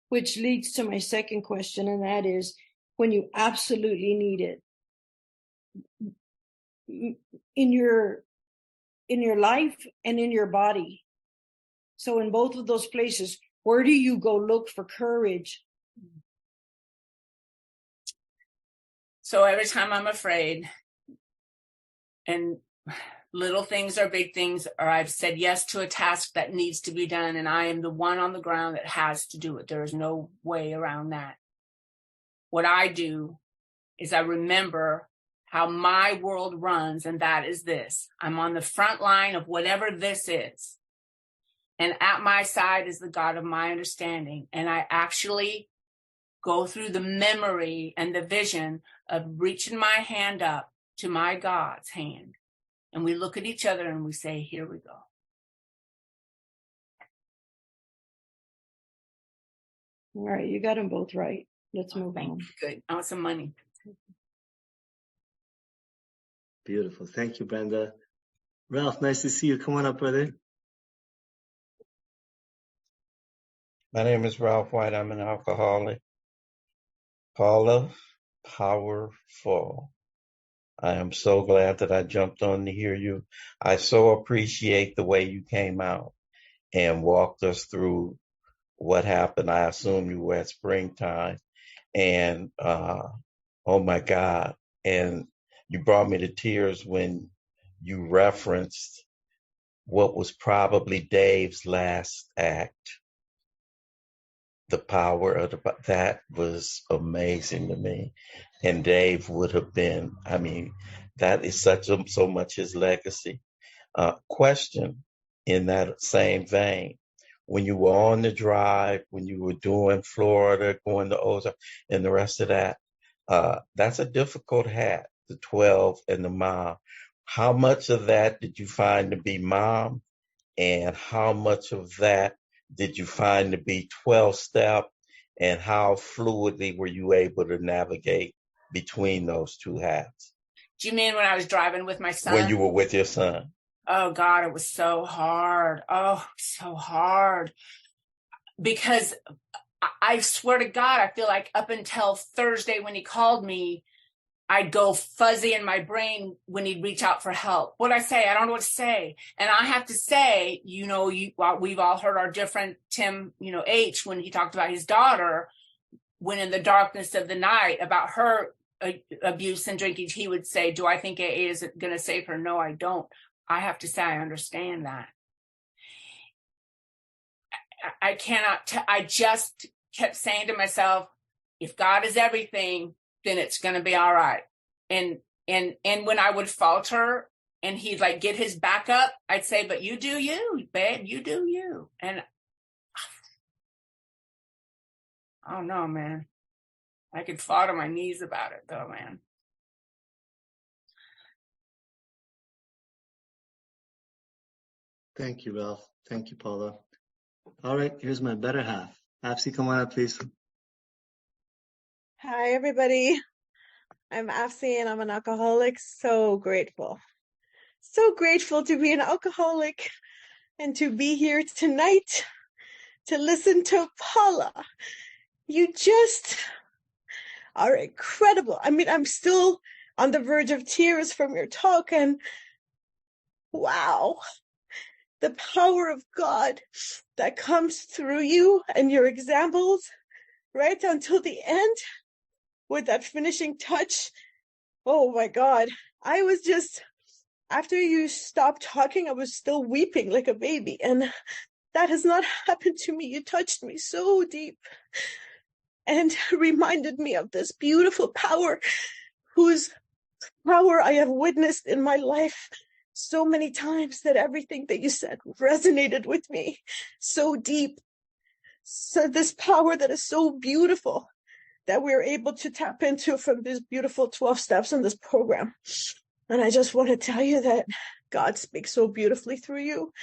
Which leads to my second question, and that is, when you absolutely need it, in your life and in your body. So in both of those places, where do you go look for courage? So every time I'm afraid, and little things or big things, or I've said yes to a task that needs to be done, and I am the one on the ground that has to do it. There is no way around that. What I do is I remember how my world runs, and that is this. I'm on the front line of whatever this is. And at my side is the God of my understanding. And I actually go through the memory and the vision of reaching my hand up to my God's hand. And we look at each other and we say, here we go. All right, you got them both right. Let's move on. Good. I want some money. Beautiful. Thank you, Brenda. Ralph, nice to see you. Come on up, brother. My name is Ralph White. I'm an alcoholic. Paula, powerful. I am so glad that I jumped on to hear you. I so appreciate the way you came out and walked us through what happened. I assume you were at springtime, and oh my God. And you brought me to tears when you referenced what was probably Dave's last act. the power of that was amazing to me. And Dave would have been, I mean, that is so much his legacy. Question in that same vein. When you were on the drive, when you were doing Florida, going to Ozark, and the rest of that, that's a difficult hat, the 12 and the mom. How much of that did you find to be mom? And how much of that did you find to be 12-step? And how fluidly were you able to navigate between those two hats? Do you mean when I was driving with my son? When you were with your son? Oh God, it was so hard. Oh, so hard. Because I swear to God, I feel like up until Thursday when he called me, I'd go fuzzy in my brain when he'd reach out for help. What'd I say? I don't know what to say. And I have to say, we've all heard our different Tim, H, when he talked about his daughter, when in the darkness of the night about her abuse and drinking, he would say, do I think AA is going to save her? No, I don't. I have to say, I understand that. I cannot, I just kept saying to myself, if God is everything, then it's going to be all right. And when I would falter and he'd like get his back up, I'd say, but you do you, babe, you do you. And oh no, man, I could fall to my knees about it though, man. Thank you, Ralph. Thank you, Paula. All right, here's my better half. Apsi, come on up, please. Hi, everybody. I'm Afsi and I'm an alcoholic. So grateful. So grateful to be an alcoholic and to be here tonight to listen to Paula. You just are incredible. I mean, I'm still on the verge of tears from your talk, and wow, the power of God that comes through you and your examples right until the end with that finishing touch. Oh my God. I was just, after you stopped talking, I was still weeping like a baby. And that has not happened to me. You touched me so deep and reminded me of this beautiful power whose power I have witnessed in my life so many times, that everything that you said resonated with me so deep. So this power that is so beautiful that we're able to tap into from these beautiful 12 steps in this program. And I just want to tell you that God speaks so beautifully through you,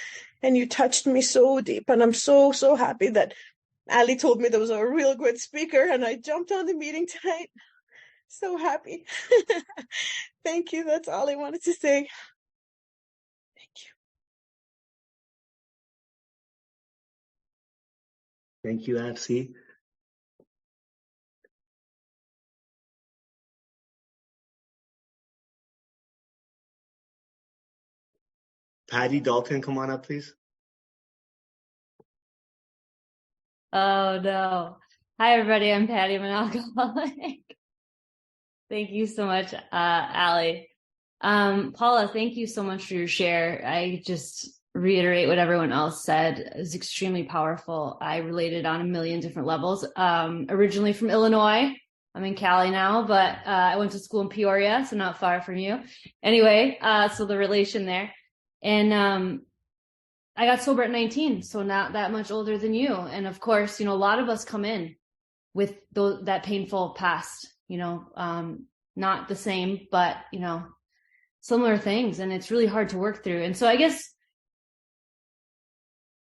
and you touched me so deep. And I'm so, so happy that Ali told me there was a real good speaker, and I jumped on the meeting tonight. So happy. Thank you. That's all I wanted to say. Thank you. Thank you, Apsi. Patty Dalton, come on up, please. Oh no. Hi everybody, I'm Patty, I'm an alcoholic. Thank you so much, Ali. Paula, thank you so much for your share. I just reiterate what everyone else said. It was extremely powerful. I related on a million different levels. Originally from Illinois. I'm in Cali now, but I went to school in Peoria, so not far from you. Anyway, so the relation there. And I got sober at 19, so not that much older than you. And of course, a lot of us come in with that painful past, not the same, but, similar things. And it's really hard to work through. And so I guess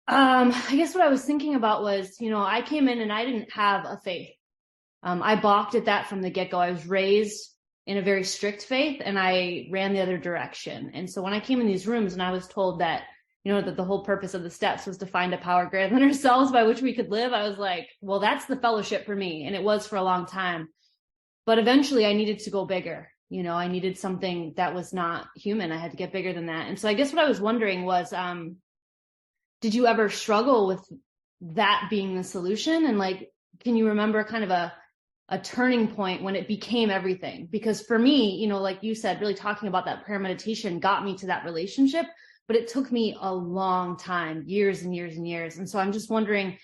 what I was thinking about was, I came in and I didn't have a faith. I balked at that from the get-go. I was raised in a very strict faith, and I ran the other direction. And so when I came in these rooms and I was told that, that the whole purpose of the steps was to find a power greater than ourselves by which we could live, I was like, well, that's the fellowship for me. And it was for a long time. But eventually I needed to go bigger. I needed something that was not human. I had to get bigger than that. And so I guess what I was wondering was, did you ever struggle with that being the solution? And can you remember kind of a turning point when it became everything? Because for me, like you said, really talking about that prayer meditation got me to that relationship, but it took me a long time, years and years and years. And so I'm just wondering,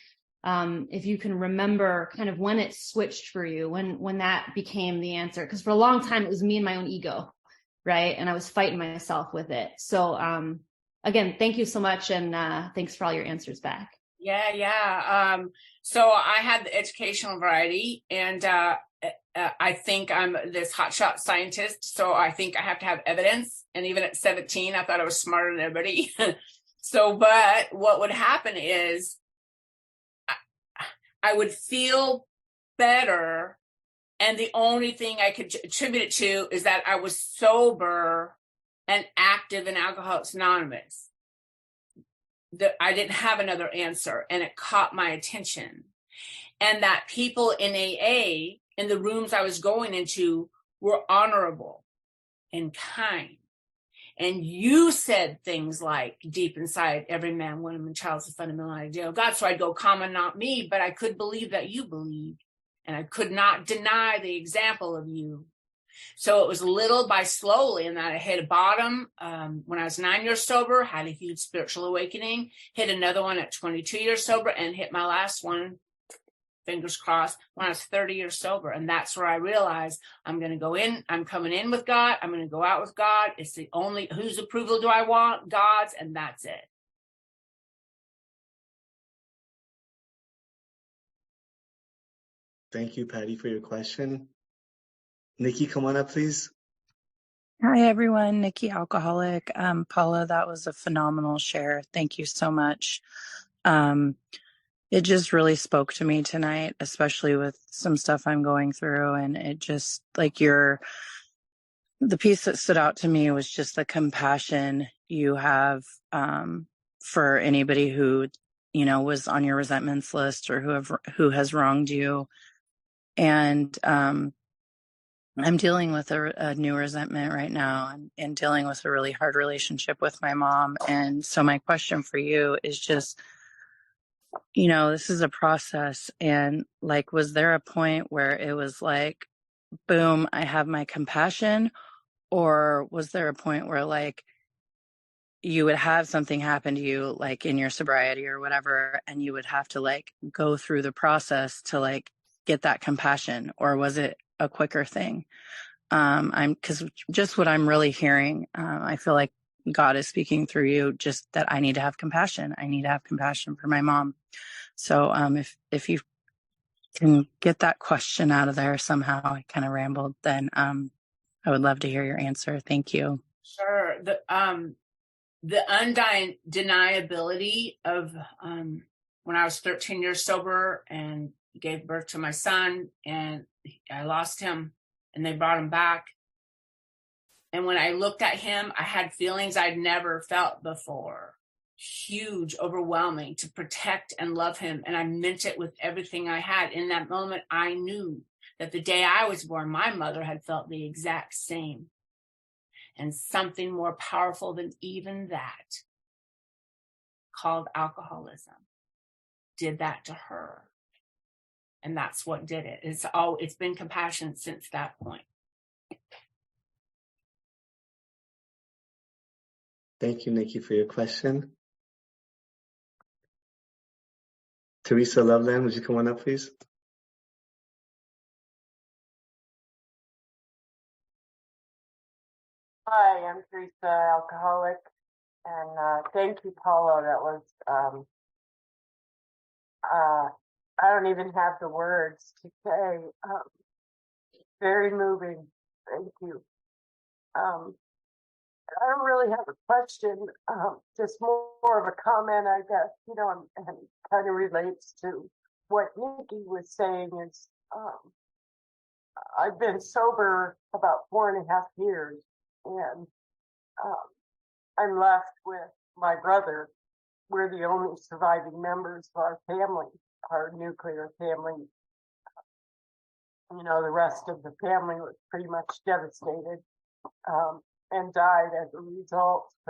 if you can remember kind of when it switched for you, when that became the answer. Because for a long time, it was me and my own ego, right? And I was fighting myself with it. So again, thank you so much. And thanks for all your answers back. Yeah. So I had the educational variety, and I think I'm this hotshot scientist. So I think I have to have evidence. And even at 17, I thought I was smarter than everybody. But what would happen is I would feel better. And the only thing I could attribute it to is that I was sober and active in Alcoholics Anonymous. That I didn't have another answer, and it caught my attention. And that people in AA, in the rooms I was going into, were honorable and kind. And you said things like, deep inside, every man, woman, and child is a fundamental idea of God. So I'd go, comma, not me, but I could believe that you believed. And I could not deny the example of you. So it was little by slowly, and that I hit a bottom when I was 9 years sober, had a huge spiritual awakening, hit another one at 22 years sober, and hit my last one, fingers crossed, when I was 30 years sober. And that's where I realized I'm going to go in, I'm coming in with God, I'm going to go out with God. It's the only, whose approval do I want? God's, and that's it. Thank you, Patty, for your question. Nikki, come on up, please. Hi, everyone. Nikki, alcoholic. Paula, that was a phenomenal share. Thank you so much. It just really spoke to me tonight, especially with some stuff I'm going through. And it just, like, the piece that stood out to me was just the compassion you have for anybody who, was on your resentments list or who has wronged you. And I'm dealing with a new resentment right now, and dealing with a really hard relationship with my mom. And so my question for you is just, this is a process. And like, was there a point where it was like, boom, I have my compassion? Or was there a point where like you would have something happen to you, like in your sobriety or whatever, and you would have to like go through the process to like get that compassion? Or was it a quicker thing? Because just what I'm really hearing, I feel like God is speaking through you, just that I need to have compassion. I need to have compassion for my mom. So if you can get that question out of there somehow, I kind of rambled, then I would love to hear your answer. Thank you. Sure. The undeniability of when I was 13 years sober and gave birth to my son, and I lost him, and they brought him back. And when I looked at him, I had feelings I'd never felt before. Huge, overwhelming, to protect and love him. And I meant it with everything I had. In that moment, I knew that the day I was born, my mother had felt the exact same. And something more powerful than even that, called alcoholism, did that to her. And that's what did it. It's been compassion since that point. Thank you, Nikki, for your question. Teresa Loveland, would you come on up, please? Hi, I'm Teresa, alcoholic, and thank you, Paula. That was, I don't even have the words to say. Very moving. Thank you. I don't really have a question, just more of a comment, I guess, and kind of relates to what Nikki was saying is, I've been sober about 4.5 years, and I'm left with my brother. We're the only surviving members of our family, our nuclear family. The rest of the family was pretty much devastated and died as a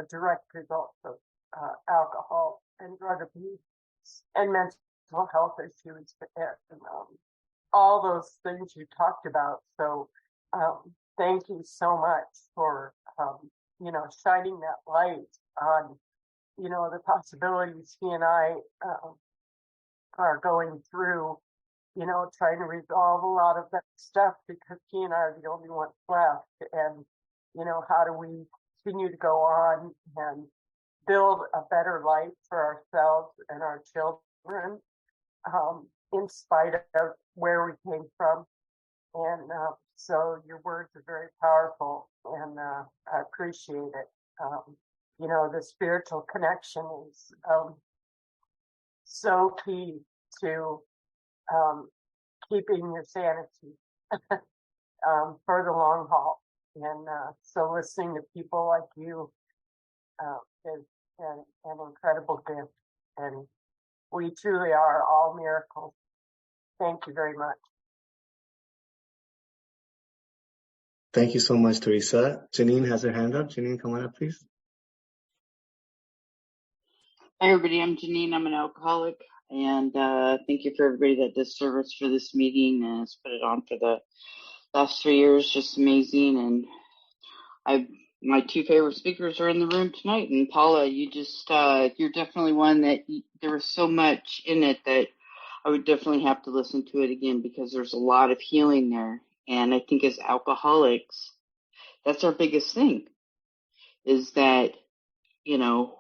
direct result of alcohol and drug abuse and mental health issues and all those things you talked about. So thank you so much for, shining that light on, the possibilities he and I are going through, trying to resolve a lot of that stuff because he and I are the only ones left. And, how do we continue to go on and build a better life for ourselves and our children, in spite of where we came from. And so your words are very powerful, and I appreciate it. The spiritual connection is so key to keeping your sanity for the long haul. And so listening to people like you is an incredible gift. And we truly are all miracles. Thank you very much. Thank you so much, Teresa. Janine has her hand up. Janine, come on up, please. Hi, everybody. I'm Janine. I'm an alcoholic. And thank you for everybody that does service for this meeting and has put it on for the last 3 years. Just amazing. And my two favorite speakers are in the room tonight. And Paula, you're definitely one that there was so much in it that I would definitely have to listen to it again because there's a lot of healing there. And I think as alcoholics, that's our biggest thing is that,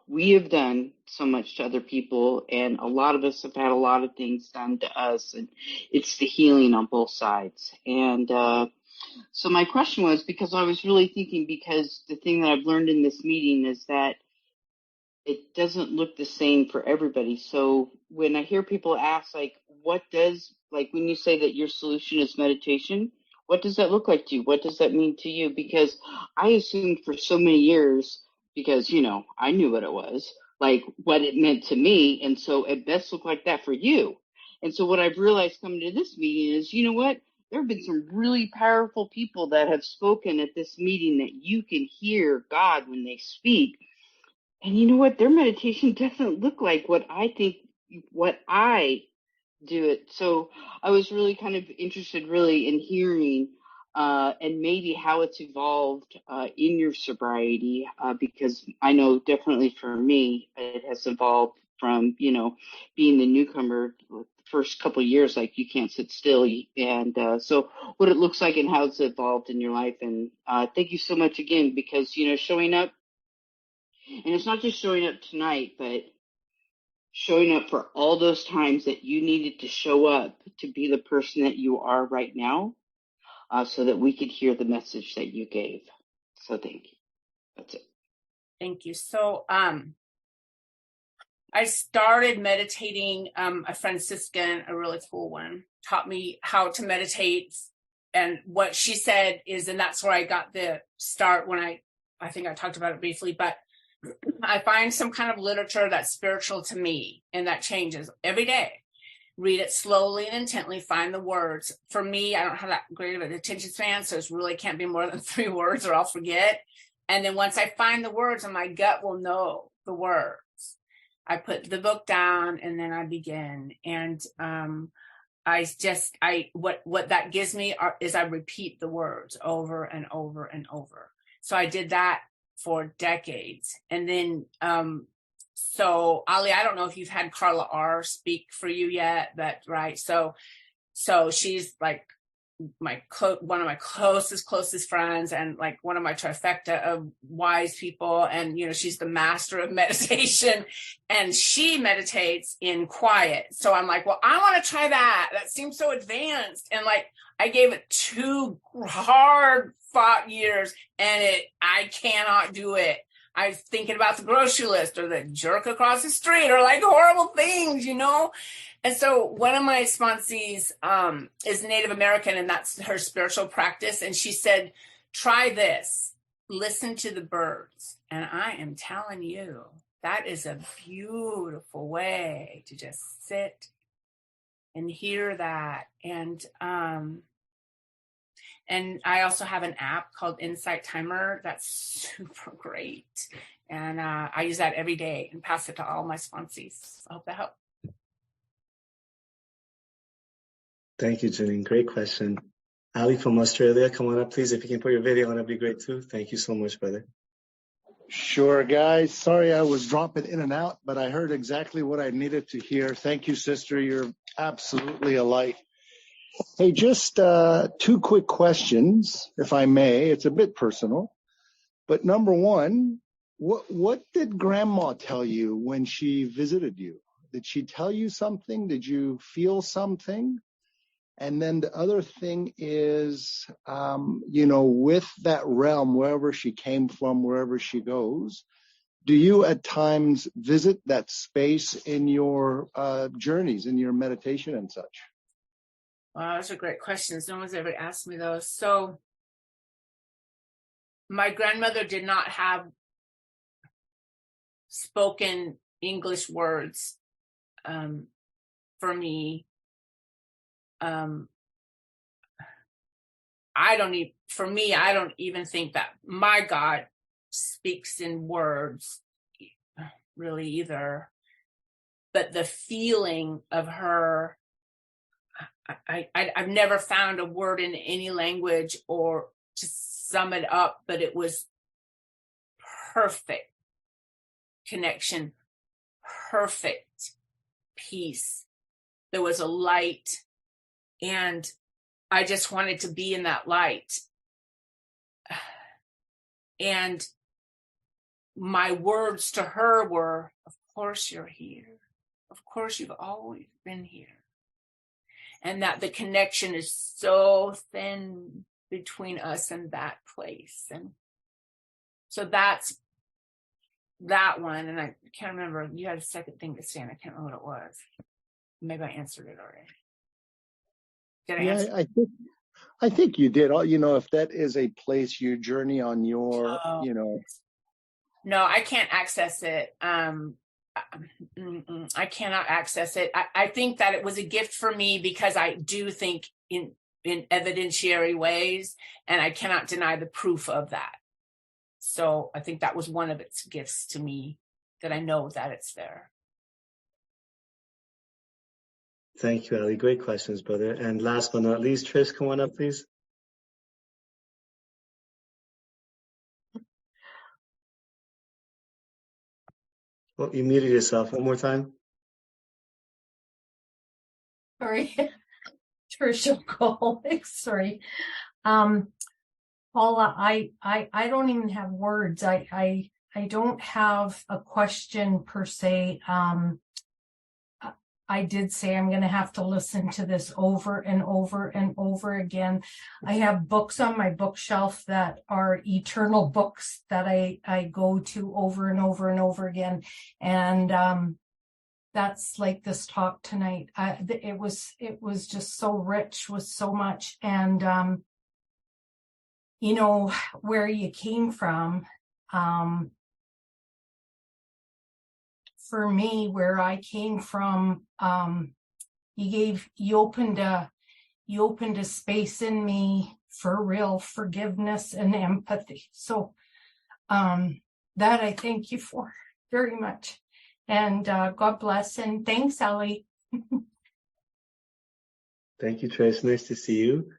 we have done so much to other people and a lot of us have had a lot of things done to us, and it's the healing on both sides. And so my question was, because I was really thinking, because the thing that I've learned in this meeting is that it doesn't look the same for everybody. So when I hear people ask, when you say that your solution is meditation, what does that look like to you? What does that mean to you? Because I assumed for so many years, because, I knew what it was, like what it meant to me. And so it best look like that for you. And so what I've realized coming to this meeting is, you know what? There have been some really powerful people that have spoken at this meeting that you can hear God when they speak. And you know what? Their meditation doesn't look like what I do it. So I was really kind of interested really in hearing and maybe how it's evolved in your sobriety, because I know definitely for me, it has evolved from, being the newcomer the first couple of years, like you can't sit still. And so what it looks like and how it's evolved in your life. And thank you so much again, because, showing up, and it's not just showing up tonight, but showing up for all those times that you needed to show up to be the person that you are right now, so that we could hear the message that you gave. So thank you. That's it. Thank you. So I started meditating. A Franciscan, a really cool one, taught me how to meditate. And what she said is, and that's where I got the start when I think I talked about it briefly, but I find some kind of literature that's spiritual to me and that changes every day. Read it slowly and intently, find the words. For me, I don't have that great of an attention span, so it really can't be more than 3 words or I'll forget. And then once I find the words, and my gut will know the words, I put the book down and then I begin. And what that gives me is I repeat the words over and over and over. So I did that for decades. And then, so Ali, I don't know if you've had Carla R speak for you yet, but right. So she's like one of my closest friends, and like one of my trifecta of wise people. And, she's the master of meditation, and she meditates in quiet. So I'm like, well, I want to try that. That seems so advanced. And like, I gave it 2 hard fought years, and I cannot do it. I was thinking about the grocery list or the jerk across the street or like horrible things, And so one of my sponsees is Native American, and that's her spiritual practice. And she said, try this, listen to the birds. And I am telling you, that is a beautiful way to just sit and hear that. And I also have an app called Insight Timer that's super great. And I use that every day and pass it to all my sponsees. I hope that helped. Thank you, Janine. Great question. Ali from Australia, come on up, please. If you can put your video on, that'd be great too. Thank you so much, brother. Sure, guys. Sorry I was dropping in and out, but I heard exactly what I needed to hear. Thank you, sister. You're absolutely a light. Hey, just 2 quick questions, if I may. It's a bit personal. But number one, what did Grandma tell you when she visited you? Did she tell you something? Did you feel something? And then the other thing is, with that realm, wherever she came from, wherever she goes, do you at times visit that space in your journeys, in your meditation and such? Wow, those are great questions. No one's ever asked me those. So my grandmother did not have spoken English words for me. I don't even think that my God speaks in words really either. But the feeling of her, I've never found a word in any language or to sum it up, but it was perfect connection, perfect peace. There was a light, and I just wanted to be in that light. And my words to her were, of course you're here. Of course you've always been here. And that the connection is so thin between us and that place. And so that's that one. And I can't remember. You had a second thing to say, and I can't remember what it was. Maybe I answered it already. Did I answer? I think you did. If that is a place you journey on your, No, I can't access it. I cannot access it. I think that it was a gift for me because I do think in evidentiary ways, and I cannot deny the proof of that. So I think that was one of its gifts to me, that I know that it's there. Thank you, Ali. Great questions, brother. And last but not least, Trish, come on up, please. Well, you muted yourself one more time. Sorry, Trish alcoholic. Sorry, Paula. I don't even have words. I don't have a question per se. I did say I'm going to have to listen to this over and over and over again. I have books on my bookshelf that are eternal books that I go to over and over and over again. And that's like this talk tonight. It was just so rich with so much. And, where you came from, for me, where I came from, you opened a space in me for real forgiveness and empathy. So that I thank you for very much. And God bless, and thanks, Ali. Thank you, Trish. Nice to see you.